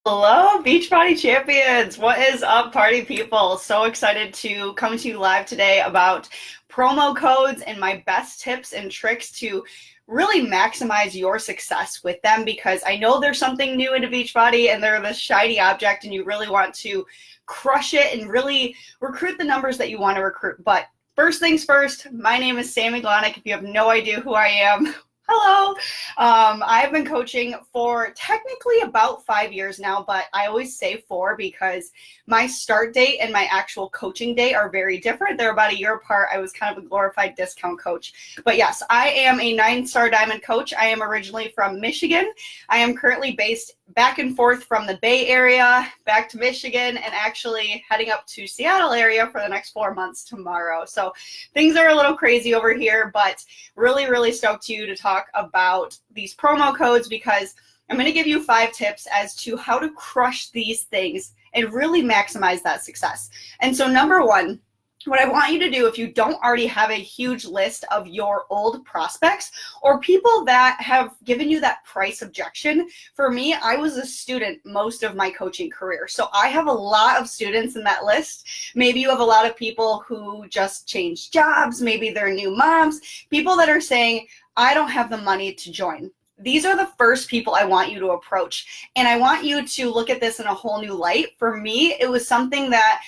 Hello, Beachbody Champions. What is up, party people? So excited to come to you live today about promo codes and my best tips and tricks to really maximize your success with them, because I know there's something new into Beachbody and they're this shiny object and you really want to crush it and really recruit the numbers that you want to recruit. But first things first, my name is Sami Glonek. If you have no idea who I am, hello. I've been coaching for technically about 5 years now, but I always say 4 because my start date and my actual coaching date are very different. They're about a year apart. I was kind of a glorified discount coach. But yes, I am a 9-star diamond coach. I am originally from Michigan. I am currently based back and forth from the Bay Area back to Michigan and actually heading up to Seattle area for the next 4 months tomorrow. So things are a little crazy over here, but really stoked to talk about these promo codes, because I'm going to give you 5 tips as to how to crush these things and really maximize that success. And so number 1, what I want you to do, if you don't already have a huge list of your old prospects or people that have given you that price objection. For me, I was a student most of my coaching career, so I have a lot of students in that list. Maybe you have a lot of people who just changed jobs, maybe they're new moms, people that are saying, I don't have the money to join. These are the first people I want you to approach, and I want you to look at this in a whole new light. For me, it was something that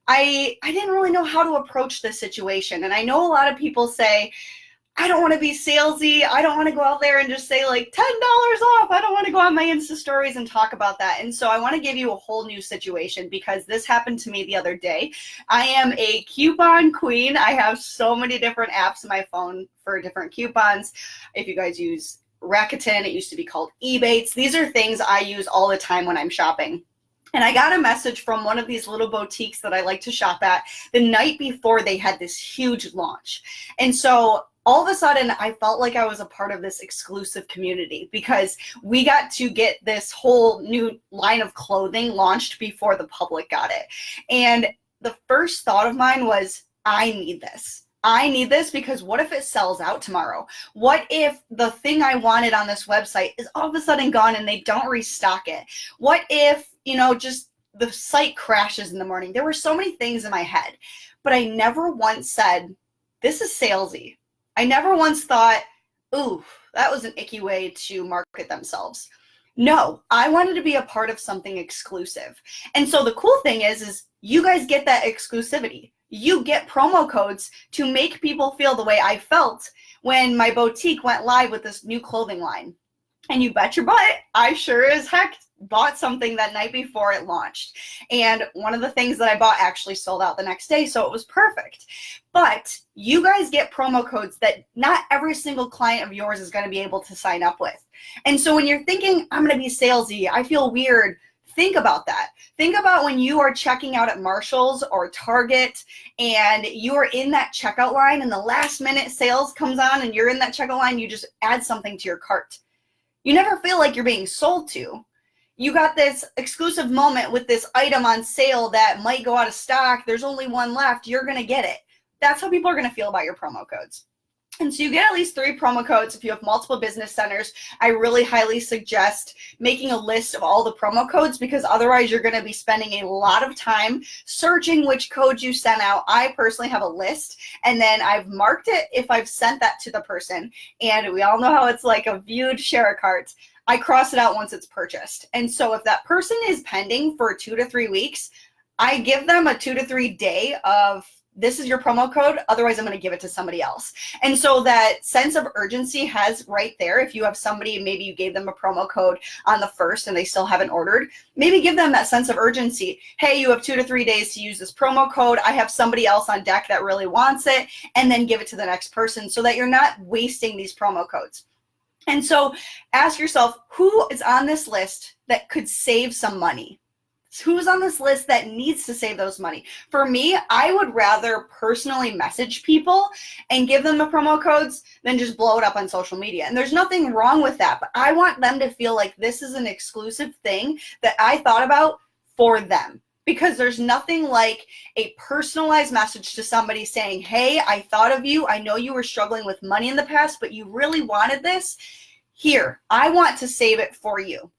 I didn't really know how to approach this situation. And I know a lot of people say, I don't want to be salesy. I don't want to go out there and just say like $10 off. I don't want to go on my Insta stories and talk about that. And so I want to give you a whole new situation, because this happened to me the other day. I am a coupon queen. I have so many different apps on my phone for different coupons. If you guys use Rakuten, it used to be called Ebates. These are things I use all the time when I'm shopping. And I got a message from one of these little boutiques that I like to shop at the night before they had this huge launch. And so all of a sudden, I felt like I was a part of this exclusive community, because we got to get this whole new line of clothing launched before the public got it. And the first thought of mine was, I need this. I need this, because what if it sells out tomorrow? What if the thing I wanted on this website is all of a sudden gone and they don't restock it? What if, just the site crashes in the morning? There were so many things in my head, but I never once said, this is salesy. I never once thought, ooh, that was an icky way to market themselves. No, I wanted to be a part of something exclusive. And so the cool thing is you guys get that exclusivity. You get promo codes to make people feel the way I felt when my boutique went live with this new clothing line. And you bet your butt, I sure as heck bought something that night before it launched. And one of the things that I bought actually sold out the next day, so it was perfect. But you guys get promo codes that not every single client of yours is going to be able to sign up with. And so when you're thinking, I'm going to be salesy, I feel weird, think about that. Think about when you are checking out at Marshall's or Target and you are in that checkout line and the last minute sales comes on and you're in that checkout line, you just add something to your cart. You never feel like you're being sold to. You got this exclusive moment with this item on sale that might go out of stock. There's only one left. You're going to get it. That's how people are going to feel about your promo codes. And so you get at least 3 promo codes. If you have multiple business centers, I really highly suggest making a list of all the promo codes, because otherwise you're going to be spending a lot of time searching which codes you sent out. I personally have a list, and then I've marked it if I've sent that to the person. And we all know how it's like a viewed share a cart. I cross it out once it's purchased. And so if that person is pending for 2 to 3 weeks, I give them a 2 to 3 day of, this is your promo code, otherwise I'm going to give it to somebody else. And so that sense of urgency has right there. If you have somebody, maybe you gave them a promo code on the 1st and they still haven't ordered, maybe give them that sense of urgency. Hey, you have 2 to 3 days to use this promo code. I have somebody else on deck that really wants it, and then give it to the next person so that you're not wasting these promo codes. And so ask yourself, who is on this list that could save some money? Who's on this list that needs to save those money? For me, I would rather personally message people and give them the promo codes than just blow it up on social media. And there's nothing wrong with that, but I want them to feel like this is an exclusive thing that I thought about for them. Because there's nothing like a personalized message to somebody saying, hey, I thought of you. I know you were struggling with money in the past, but you really wanted this. Here, I want to save it for you.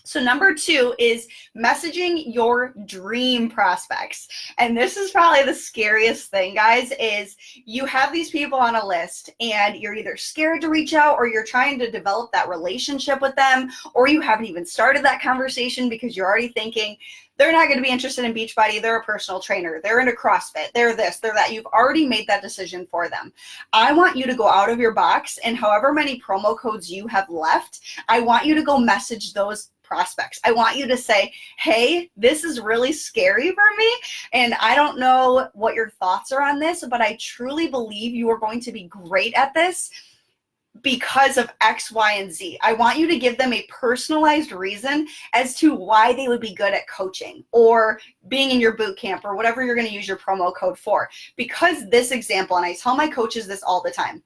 So number 2 is messaging your dream prospects. And this is probably the scariest thing, guys, is you have these people on a list and you're either scared to reach out or you're trying to develop that relationship with them, or you haven't even started that conversation because you're already thinking they're not going to be interested in Beachbody. They're a personal trainer. They're into CrossFit. They're this, they're that. You've already made that decision for them. I want you to go out of your box, and however many promo codes you have left, I want you to go message those prospects. I want you to say, hey, this is really scary for me, and I don't know what your thoughts are on this, but I truly believe you are going to be great at this because of X, Y, and Z. I want you to give them a personalized reason as to why they would be good at coaching or being in your boot camp or whatever you're going to use your promo code for. Because this example, and I tell my coaches this all the time,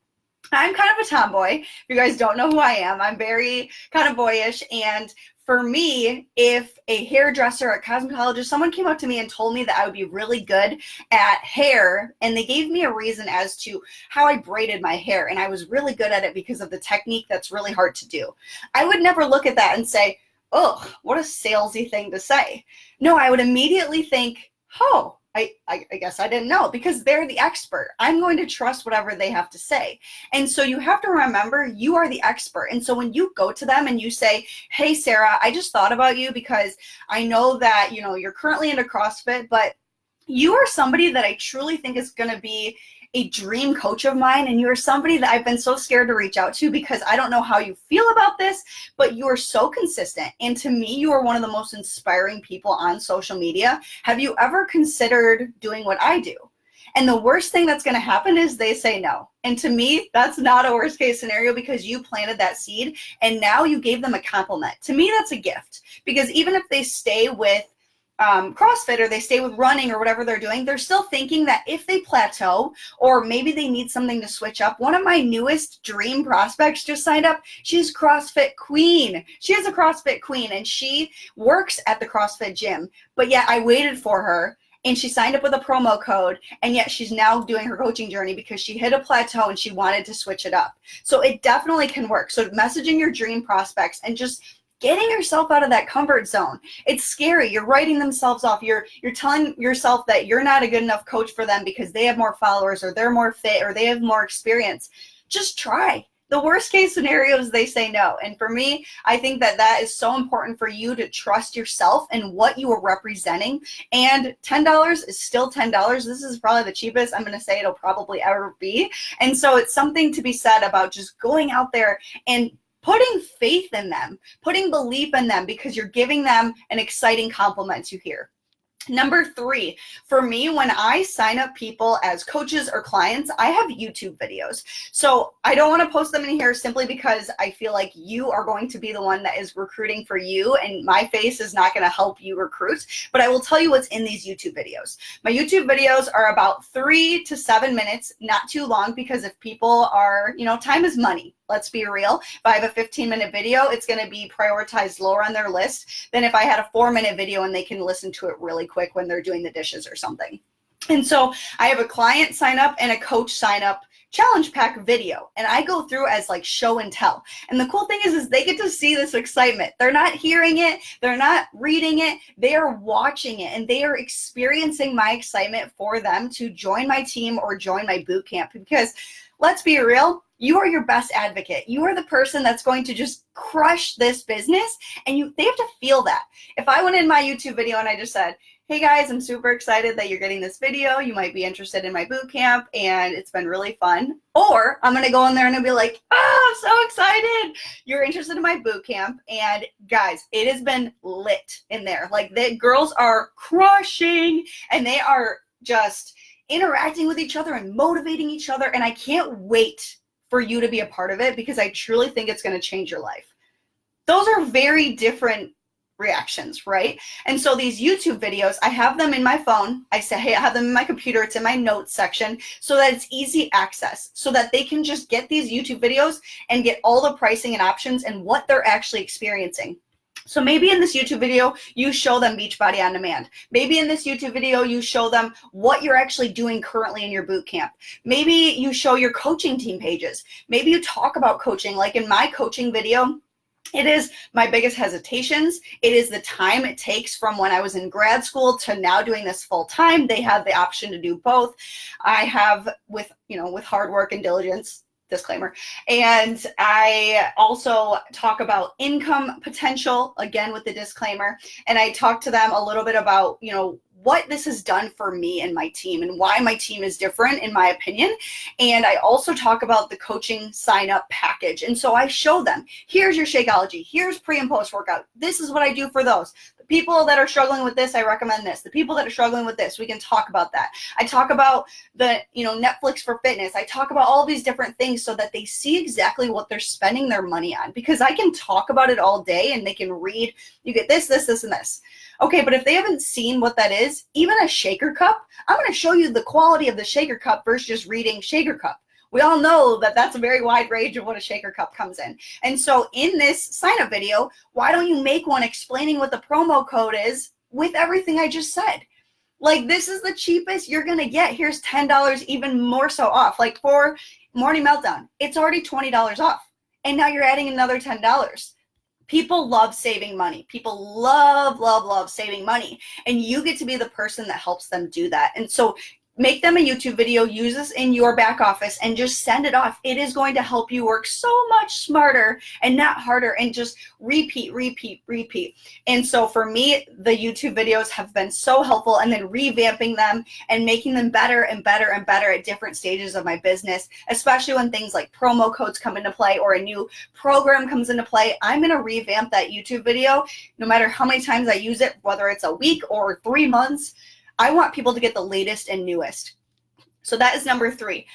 I'm kind of a tomboy. If you guys don't know who I am, I'm very kind of boyish. And for me, if a hairdresser, a cosmetologist, someone came up to me and told me that I would be really good at hair, and they gave me a reason as to how I braided my hair, and I was really good at it because of the technique that's really hard to do, I would never look at that and say, oh, what a salesy thing to say. No, I would immediately think, oh, I guess I didn't know, because they're the expert. I'm going to trust whatever they have to say. And so you have to remember, you are the expert. And so when you go to them and you say, hey, Sarah, I just thought about you because I know that, you know, you're currently into CrossFit, but you are somebody that I truly think is going to be a dream coach of mine, and you are somebody that I've been so scared to reach out to because I don't know how you feel about this, but you are so consistent. And to me, you are one of the most inspiring people on social media. Have you ever considered doing what I do? And the worst thing that's going to happen is they say no. And to me, that's not a worst case scenario, because you planted that seed and now you gave them a compliment. To me, that's a gift, because even if they stay with CrossFit or they stay with running or whatever they're doing, they're still thinking that if they plateau or maybe they need something to switch up. One of my newest dream prospects just signed up. She's CrossFit queen. She is a CrossFit queen and she works at the CrossFit gym, but yet I waited for her and she signed up with a promo code, and yet she's now doing her coaching journey because she hit a plateau and she wanted to switch it up. So it definitely can work. So messaging your dream prospects and just getting yourself out of that comfort zone. It's scary. You're writing themselves off. You're telling yourself that you're not a good enough coach for them because they have more followers or they're more fit or they have more experience. Just try. The worst case scenario is they say no. And for me, I think that that is so important for you to trust yourself and what you are representing. And $10 is still $10. This is probably the cheapest I'm going to say it'll probably ever be. And so it's something to be said about just going out there and putting faith in them, putting belief in them, because you're giving them an exciting compliment to hear. Number 3, for me, when I sign up people as coaches or clients, I have YouTube videos. So I don't want to post them in here simply because I feel like you are going to be the one that is recruiting for you, and my face is not going to help you recruit, but I will tell you what's in these YouTube videos. My YouTube videos are about 3 to 7 minutes, not too long, because if people are, you know, time is money. Let's be real. If I have a 15-minute video, it's going to be prioritized lower on their list than if I had a 4-minute video and they can listen to it really quick when they're doing the dishes or something. And so I have a client sign up and a coach sign up challenge pack video, and I go through as like show and tell. And the cool thing is they get to see this excitement. They're not hearing it, they're not reading it, they are watching it, and they are experiencing my excitement for them to join my team or join my boot camp. Because let's be real, you are your best advocate. You are the person that's going to just crush this business, and they have to feel that. If I went in my YouTube video and I just said, hey guys, I'm super excited that you're getting this video. You might be interested in my boot camp and it's been really fun. Or I'm going to go in there and I'll be like, oh, I'm so excited. You're interested in my boot camp. And guys, it has been lit in there. Like, the girls are crushing and they are just interacting with each other and motivating each other. And I can't wait for you to be a part of it, because I truly think it's going to change your life. Those are very different reactions, right? And so these YouTube videos, I have them in my phone. I say, hey, I have them in my computer. It's in my notes section so that it's easy access, so that they can just get these YouTube videos and get all the pricing and options and what they're actually experiencing. So maybe in this YouTube video, you show them Beachbody On Demand. Maybe in this YouTube video, you show them what you're actually doing currently in your boot camp. Maybe you show your coaching team pages. Maybe you talk about coaching. Like in my coaching video, It is my biggest hesitations. It is the time it takes from when I was in grad school to now doing this full time. They have the option to do both. I have with hard work and diligence, disclaimer. And I also talk about income potential, again, with the disclaimer. And I talk to them a little bit about, what this has done for me and my team and why my team is different, in my opinion. And I also talk about the coaching sign-up package. And so I show them, here's your Shakeology, here's pre and post workout. This is what I do for those. The people that are struggling with this, I recommend this. The people that are struggling with this, we can talk about that. I talk about the, Netflix for fitness. I talk about all these different things so that they see exactly what they're spending their money on, because I can talk about it all day and they can read, you get this, this, this, and this. Okay, but if they haven't seen what that is, even a shaker cup, I'm going to show you the quality of the shaker cup versus just reading shaker cup. We all know that that's a very wide range of what a shaker cup comes in. And so in this sign-up video, why don't you make one explaining what the promo code is with everything I just said? Like, this is the cheapest you're going to get. Here's $10 even more so off. Like for Morning Meltdown, it's already $20 off. And now you're adding another $10. People love saving money. People love, love, love saving money. And you get to be the person that helps them do that. And so make them a YouTube video, use this in your back office, and just send it off. It is going to help you work so much smarter and not harder, and just repeat, repeat, repeat. And so for me, the YouTube videos have been so helpful, and then revamping them and making them better and better and better at different stages of my business, especially when things like promo codes come into play or a new program comes into play. I'm going to revamp that YouTube video no matter how many times I use it, whether it's a week or 3 months. I want people to get the latest and newest. So that is number 3.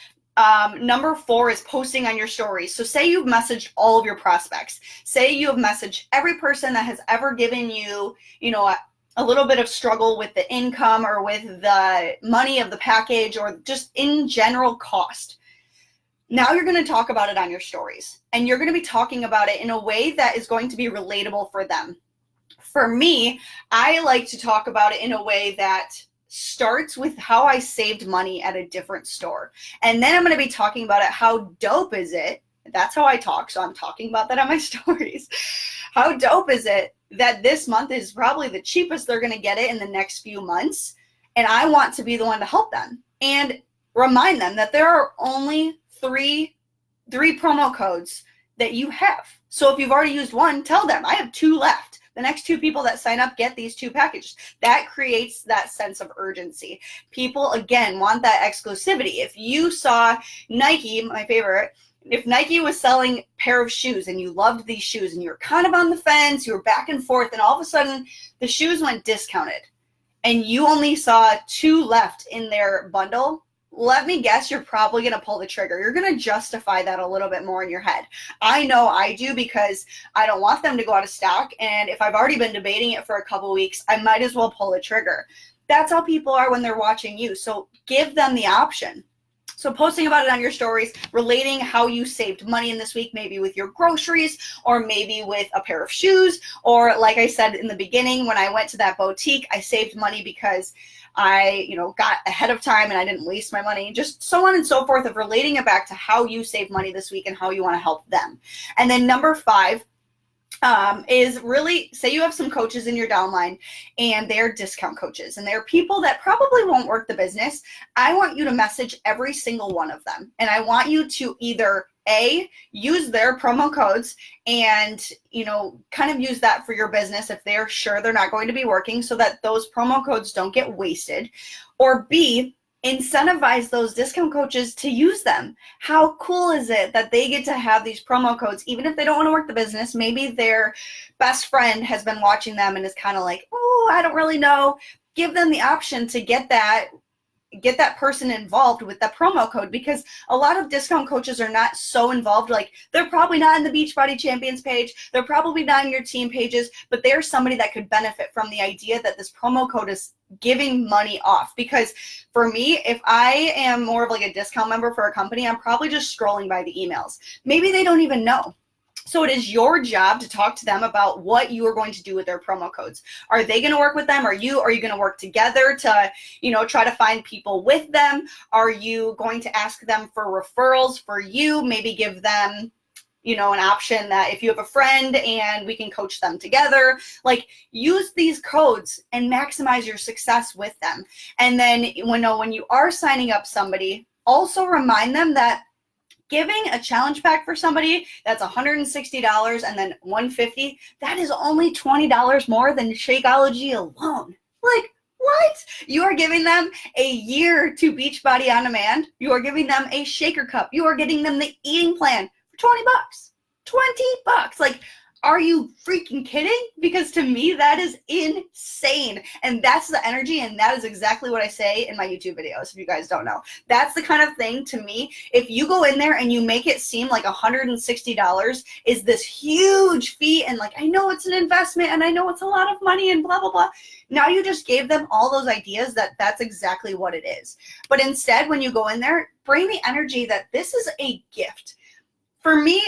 Number 4 is posting on your stories. So say you've messaged all of your prospects. Say you have messaged every person that has ever given you, a little bit of struggle with the income or with the money of the package or just in general cost. Now you're going to talk about it on your stories, and you're going to be talking about it in a way that is going to be relatable for them. For me, I like to talk about it in a way that starts with how I saved money at a different store. And then I'm going to be talking about it. How dope is it? That's how I talk. So I'm talking about that on my stories. How dope is it that this month is probably the cheapest they're going to get it in the next few months? And I want to be the one to help them and remind them that there are only three promo codes that you have. So if you've already used one, tell them I have 2 left. The next 2 people that sign up get these 2 packages. That creates that sense of urgency. People, again, want that exclusivity. If you saw Nike, my favorite, if Nike was selling a pair of shoes and you loved these shoes and you were kind of on the fence, you were back and forth, and all of a sudden the shoes went discounted and you only saw 2 left in their bundle, let me guess, you're probably going to pull the trigger. You're going to justify that a little bit more in your head. I know I do, because I don't want them to go out of stock. And if I've already been debating it for a couple weeks, I might as well pull the trigger. That's how people are when they're watching you. So give them the option. So posting about it on your stories, relating how you saved money in this week, maybe with your groceries or maybe with a pair of shoes. Or like I said in the beginning, when I went to that boutique, I saved money because I, got ahead of time and I didn't waste my money, just so on and so forth, of relating it back to how you save money this week and how you want to help them. And then number 5 is really, say you have some coaches in your downline and they're discount coaches and they're people that probably won't work the business. I want you to message every single one of them. And I want you to either use their promo codes and, kind of use that for your business if they're sure they're not going to be working, so that those promo codes don't get wasted. Or B, incentivize those discount coaches to use them. How cool is it that they get to have these promo codes, even if they don't want to work the business? Maybe their best friend has been watching them and is kind of like, oh, I don't really know. Give them the option to get that person involved with that promo code, because a lot of discount coaches are not so involved. Like, they're probably not in the Beachbody Champions page. They're probably not in your team pages, but they're somebody that could benefit from the idea that this promo code is giving money off. Because for me, if I am more of like a discount member for a company, I'm probably just scrolling by the emails. Maybe they don't even know. So it is your job to talk to them about what you are going to do with their promo codes. Are they going to work with them? Are you going to work together to, try to find people with them? Are you going to ask them for referrals for you? Maybe give them an option that if you have a friend and we can coach them together, like use these codes and maximize your success with them. And then when you are signing up somebody, also remind them that giving a challenge pack for somebody that's $160 and then $150, that is only $20 more than Shakeology alone. Like, what? You are giving them a year to Beachbody On Demand. You are giving them a shaker cup. You are getting them the eating plan for 20 bucks. 20 bucks. Like, are you freaking kidding? Because to me, that is insane. And that's the energy, and that is exactly what I say in my YouTube videos, if you guys don't know. That's the kind of thing, to me, if you go in there and you make it seem like $160 is this huge fee, and like, I know it's an investment, and I know it's a lot of money, and blah, blah, blah. Now you just gave them all those ideas that that's exactly what it is. But instead, when you go in there, bring the energy that this is a gift. For me,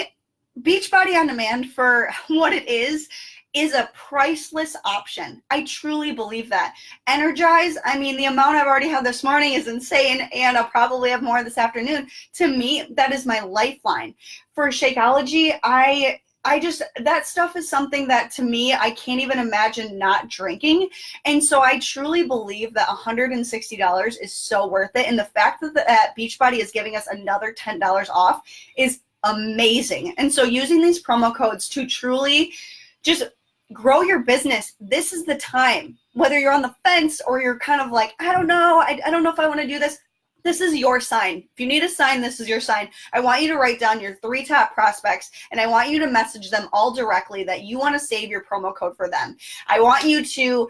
Beachbody On Demand, for what it is a priceless option. I truly believe that. Energize, I mean, the amount I've already had this morning is insane, and I'll probably have more this afternoon. To me, that is my lifeline. For Shakeology, I just, that stuff is something that to me, I can't even imagine not drinking. And so I truly believe that $160 is so worth it. And the fact that Beachbody is giving us another $10 off is amazing. And so using these promo codes to truly just grow your business, this is the time. Whether you're on the fence or you're kind of like, I don't know, I don't know if I want to do this. This is your sign. If you need a sign, this is your sign. I want you to write down your 3 top prospects, and I want you to message them all directly that you want to save your promo code for them. I want you to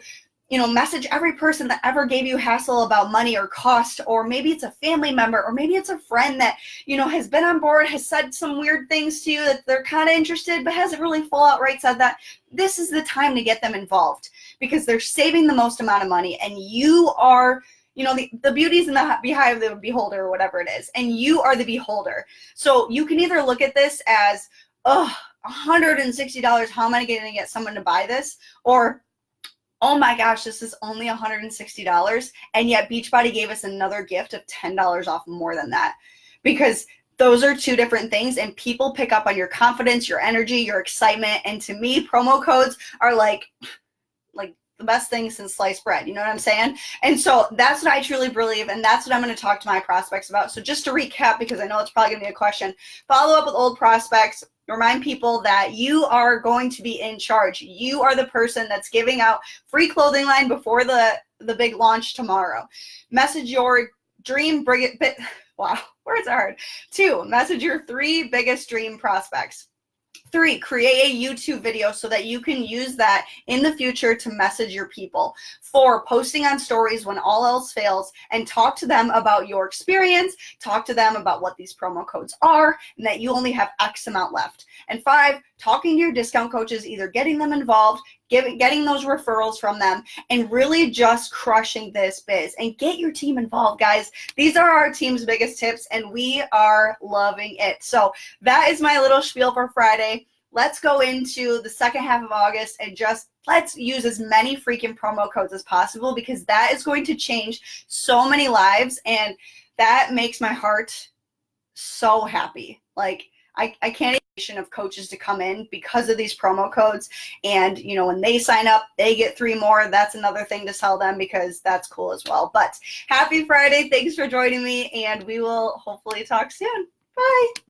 message every person that ever gave you hassle about money or cost, or maybe it's a family member, or maybe it's a friend that, has been on board, has said some weird things to you that they're kind of interested, but hasn't really full outright said that. This is the time to get them involved because they're saving the most amount of money, and you are, the beauty's in the beehive of the beholder, or whatever it is, and you are the beholder. So you can either look at this as, oh, $160, how am I going to get someone to buy this? Or, oh my gosh, this is only $160, and yet Beachbody gave us another gift of $10 off more than that. Because those are 2 different things, and people pick up on your confidence, your energy, your excitement, and to me, promo codes are like the best thing since sliced bread, you know what I'm saying? And so that's what I truly believe, and that's what I'm going to talk to my prospects about. So just to recap, because I know it's probably going to be a question, follow up with old prospects. Remind people that you are going to be in charge. You are the person that's giving out free clothing line before the big launch tomorrow. Message your dream, wow, words are hard. 2, message your 3 biggest dream prospects. 3, create a YouTube video so that you can use that in the future to message your people. 4, posting on stories when all else fails, and talk to them about your experience, talk to them about what these promo codes are, and that you only have X amount left. And 5, talking to your discount coaches, either getting them involved, getting those referrals from them, and really just crushing this biz. And get your team involved, guys. These are our team's biggest tips, and we are loving it. So that is my little spiel for Friday. Let's go into the second half of August and just let's use as many freaking promo codes as possible, because that is going to change so many lives, and that makes my heart so happy. Like, I can't even of coaches to come in because of these promo codes, and when they sign up, they get 3 more. That's another thing to tell them, because that's cool as well. But happy Friday. Thanks for joining me, and we will hopefully talk soon. Bye.